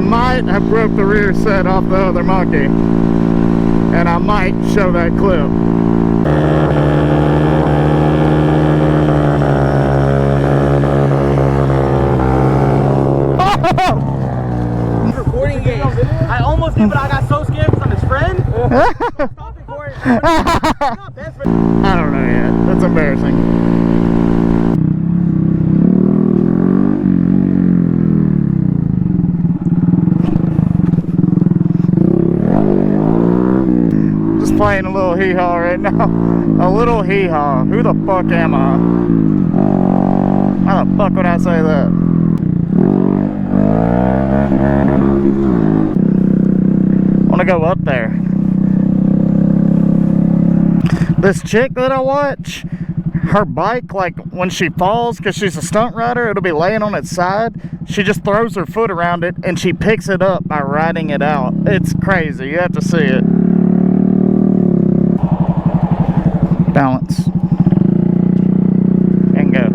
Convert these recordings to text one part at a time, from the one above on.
might have broke the rear set off the other monkey, and I might show that clip. Recording game. I almost did, but I got so scared because I'm his friend. Stop recording. I don't know yet. That's embarrassing. Just playing a little hee-haw right now. A little hee-haw. Who the fuck am I? How the fuck would I say that? I want to go up there. This chick that I watch, her bike, like when she falls, because she's a stunt rider, it'll be laying on its side. She just throws her foot around it and she picks it up by riding it out. It's crazy. You have to see it. Balance. And go.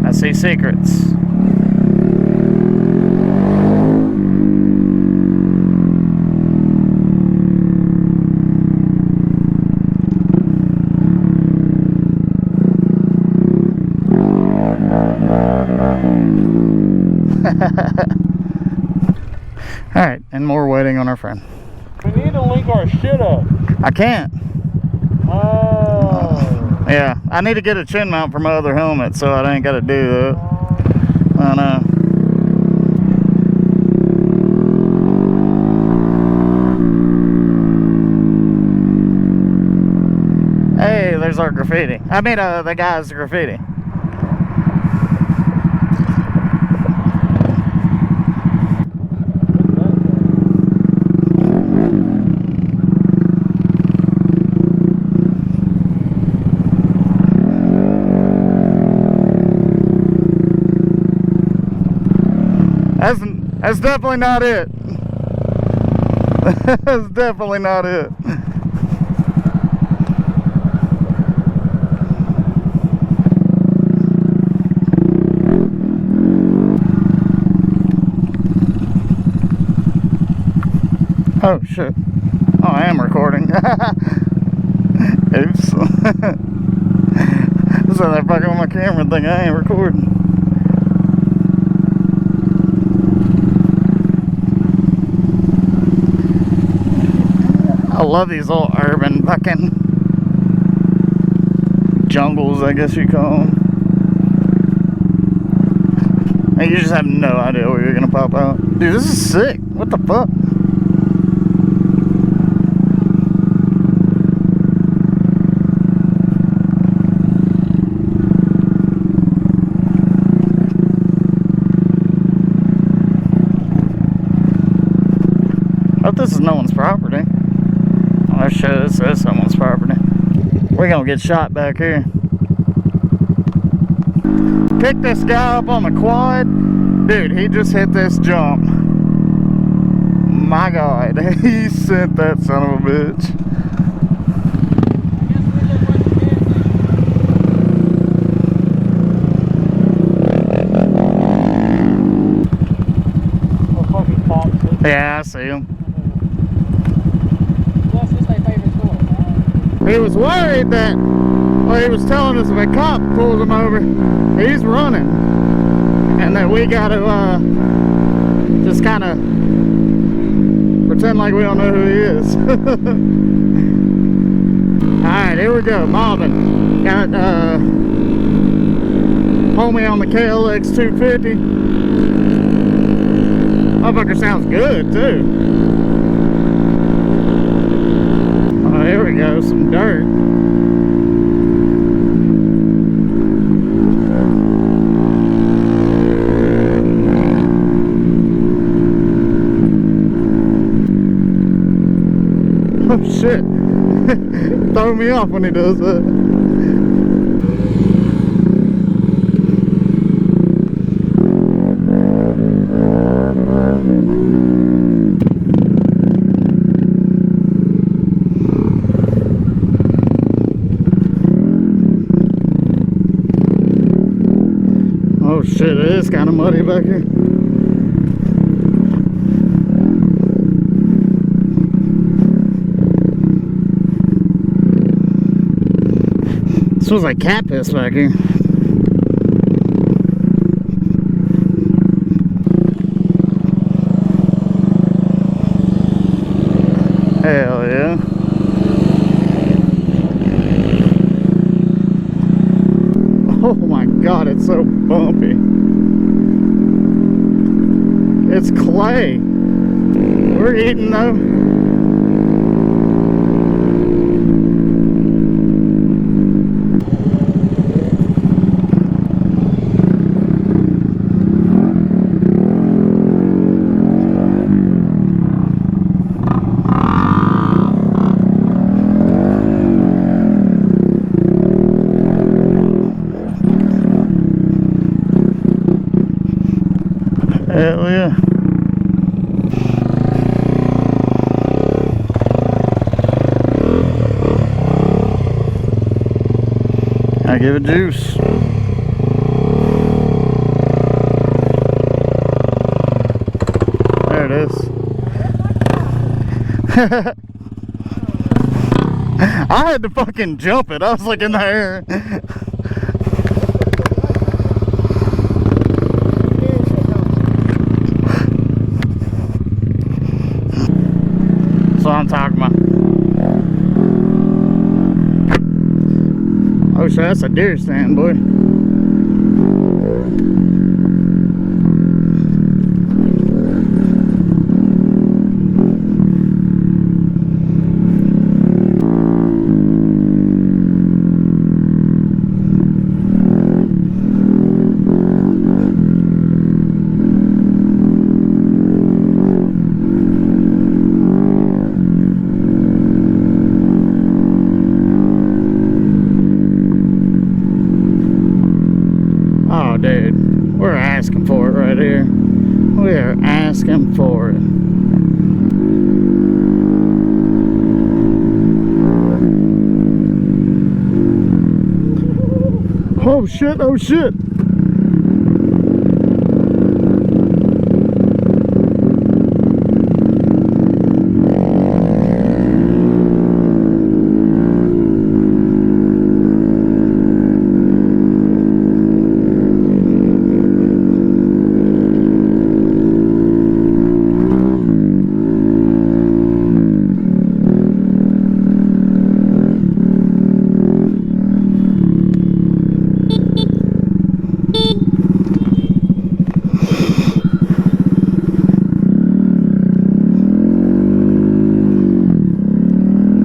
I see secrets. Alright, and more waiting on our friend. We need to link our shit up. I can't. Oh. Yeah, I need to get a chin mount for my other helmet, so I ain't got to do that. I know. Hey, there's our graffiti. I mean, the guy's graffiti. That's definitely not it. That's definitely not it. Oh shit. Oh, I am recording. Oops. So they're fucking with my camera and think I ain't recording. I love these little urban fucking jungles, I guess you call them. And you just have no idea where you're gonna pop out. Dude, this is sick. What the fuck? I hope this is no one's property. Oh shit, it says someone's property. We're gonna get shot back here. Pick this guy up on the quad. Dude, he just hit this jump. My God, he sent that son of a bitch. Yeah, I see him. He was worried that, well, he was telling us if a cop pulls him over, he's running. And that we gotta just kind of pretend like we don't know who he is. Alright, here we go, Mobbin. Got homie on the KLX 250. Motherfucker sounds good too. Oh, here we go, some dirt. Oh shit. Throw me off when he does that. Oh shit, it is kind of muddy. anybody back here. This was like cat piss back here. Hell yeah. Oh my god, it's so bumpy. It's clay. We're eating though. Hell yeah. I give it juice. There it is. I had to fucking jump it. I was like in the air. That's what I'm talking about. Oh shit, that's a deer stand, boy. Oh, dude, we're asking for it right here. We are asking for it. Oh shit, oh shit.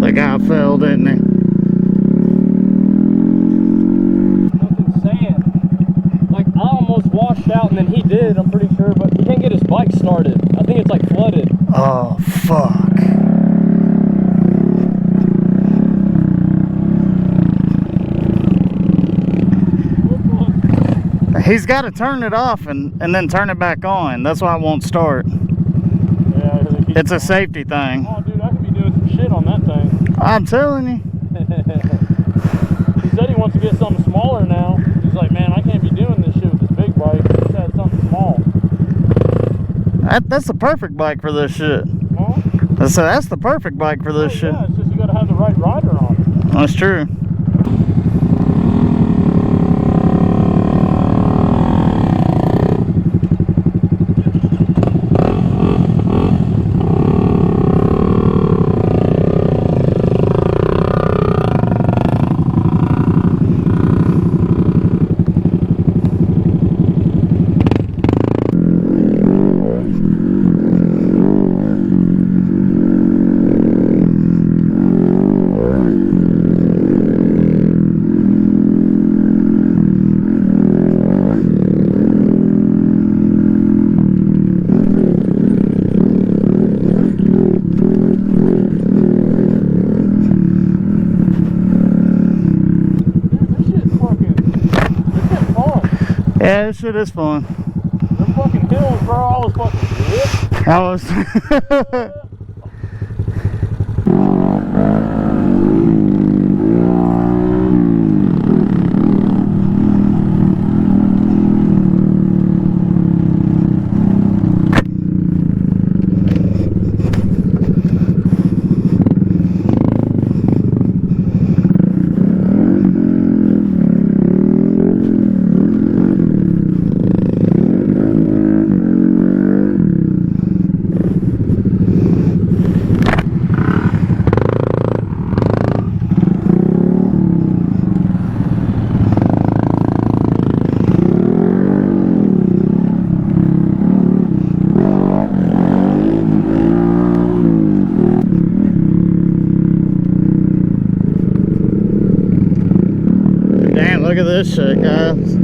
The guy fell, didn't he? Nothing saying. Like, I almost washed out and then he did, I'm pretty sure, but he can't get his bike started. I think it's like flooded. Oh, fuck. He's got to turn it off and then turn it back on. That's why it won't start. Yeah, It's a safety thing. Oh, dude, I could be doing some shit on that thing. I'm telling you. He said he wants to get something smaller now. He's like, man, I can't be doing this shit with this big bike. He just had something small. That's the perfect bike for this shit. Huh? So that's the perfect bike for this shit. Yeah, it's just you gotta have the right rider on it. That's true. Yeah, this shit is fun. Them fucking hills, bro, I was fucking I was. at this shit, guys.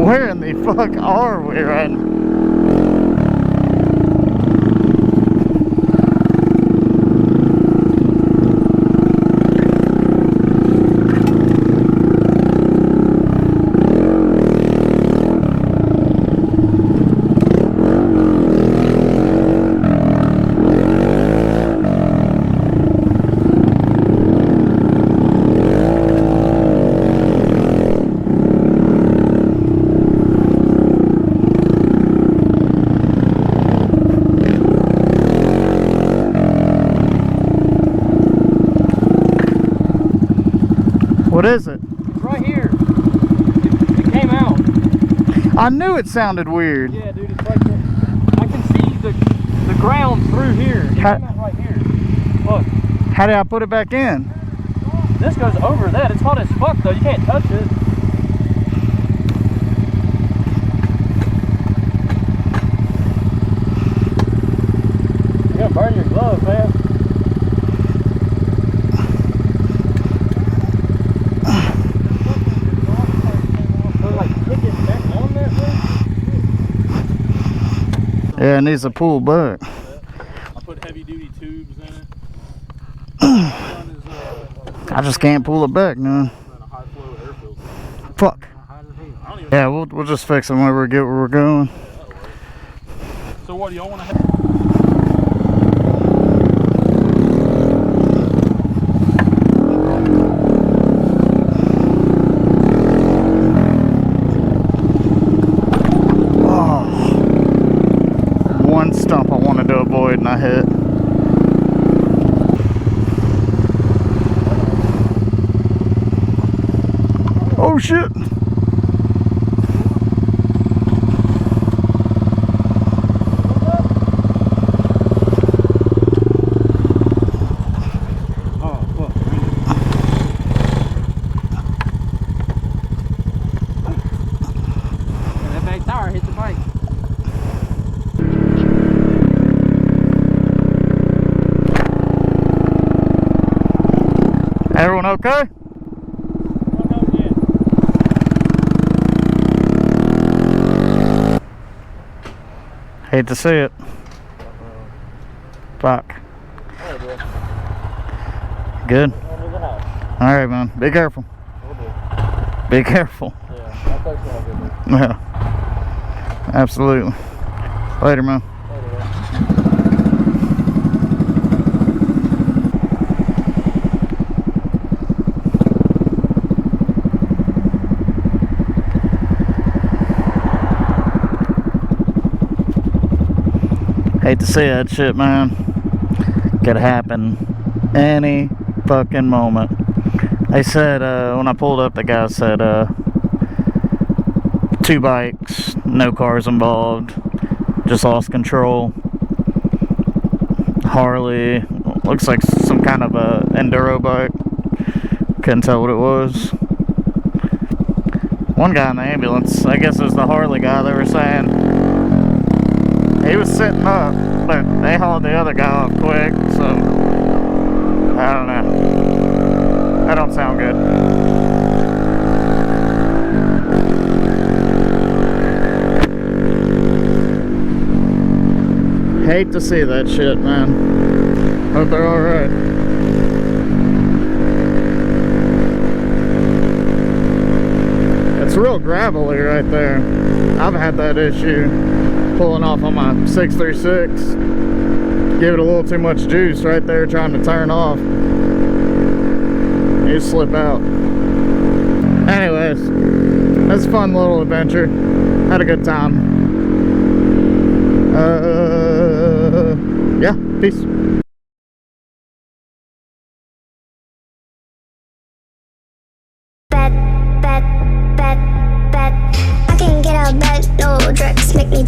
Where in the fuck are we right now? What is it? It's right here. It came out. I knew it sounded weird. Yeah, dude, it's right there. I can see the ground through here. It came out right here. Look. How did I put it back in? This goes over that. It's hot as fuck though. You can't touch it. You're gonna burn your glove, man. Yeah, it needs to pull back. I put heavy duty tubes in it. I just can't pull it back, no. Fuck. Yeah, we'll just fix it when we get where we're going. So what do y'all want to have? Stump I wanted to avoid and I hit. Oh shit! Oh fuck. That back tire hit the bike. Everyone okay? Hate to see it. Fuck. Good? Alright, man. Be careful. Be careful. Yeah. Absolutely. Later, man. Hate to see that shit, man. Could happen any fucking moment. They said, when I pulled up, the guy said, 2 bikes, no cars involved, just lost control. Harley, looks like some kind of a enduro bike. Couldn't tell what it was. One guy in the ambulance, I guess it was the Harley guy they were saying. He was sitting up, but they hauled the other guy off quick, so I don't know. That don't sound good. Hate to see that shit, man. Hope they're alright. It's real gravelly right there. I've had that issue pulling off on my 636. Give it a little too much juice right there trying to turn off. You slip out. Anyways, that's a fun little adventure. Had a good time. Yeah, peace. I can get out of bed, no drugs make me